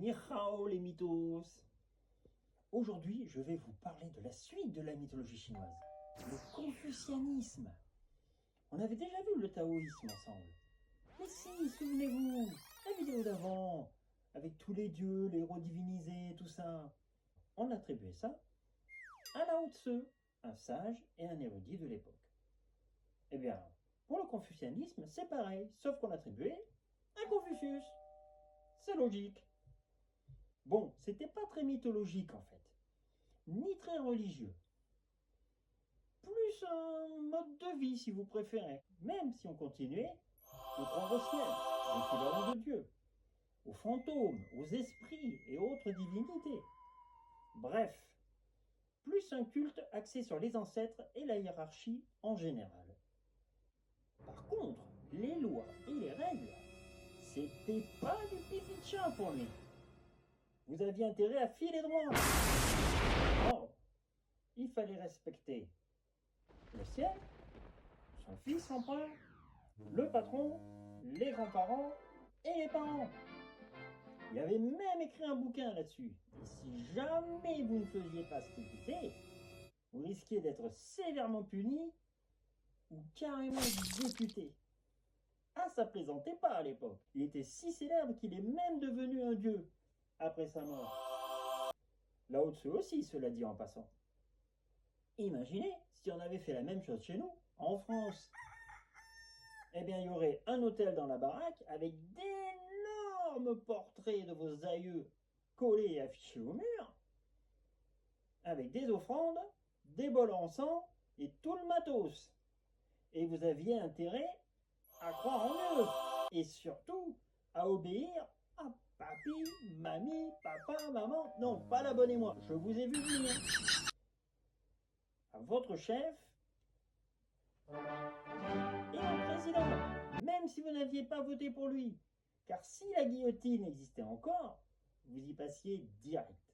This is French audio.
Ni hao les mythos. Aujourd'hui, je vais vous parler de la suite de la mythologie chinoise, le confucianisme. On avait déjà vu le taoïsme ensemble. Mais si, souvenez-vous, la vidéo d'avant, avec tous les dieux, les héros divinisés, tout ça. On attribuait ça à Lao Tzu, un sage et un érudit de l'époque. Eh bien, pour le confucianisme, c'est pareil, sauf qu'on l'attribuait à Confucius. C'est logique. Bon, c'était pas très mythologique en fait, ni très religieux. Plus un mode de vie si vous préférez, même si on continuait de croire au ciel, l'équivalent de Dieu, aux fantômes, aux esprits et autres divinités. Bref, plus un culte axé sur les ancêtres et la hiérarchie en général. Par contre, les lois et les règles, c'était pas du pipi de chat pour lui. Vous aviez intérêt à filer droit. Non, il fallait respecter le ciel, son fils, son père, le patron, les grands-parents et les parents. Il avait même écrit un bouquin là-dessus. Et si jamais vous ne faisiez pas ce qu'il disait, vous risquiez d'être sévèrement puni ou carrément exécuté. Ah, ça plaisantait pas à l'époque. Il était si célèbre qu'il est même devenu un dieu après sa mort. Lao Tzu aussi, cela dit en passant. Imaginez si on avait fait la même chose chez nous, en France. Eh bien, il y aurait un hôtel dans la baraque avec d'énormes portraits de vos aïeux collés et affichés au mur, avec des offrandes, des bols en sang et tout le matos. Et vous aviez intérêt à croire en eux et surtout à obéir à papi, mamie, papa, maman. Non, pas l'abonnez-moi, je vous ai vu venir. À votre chef et au président, même si vous n'aviez pas voté pour lui. Car si la guillotine existait encore, vous y passiez direct.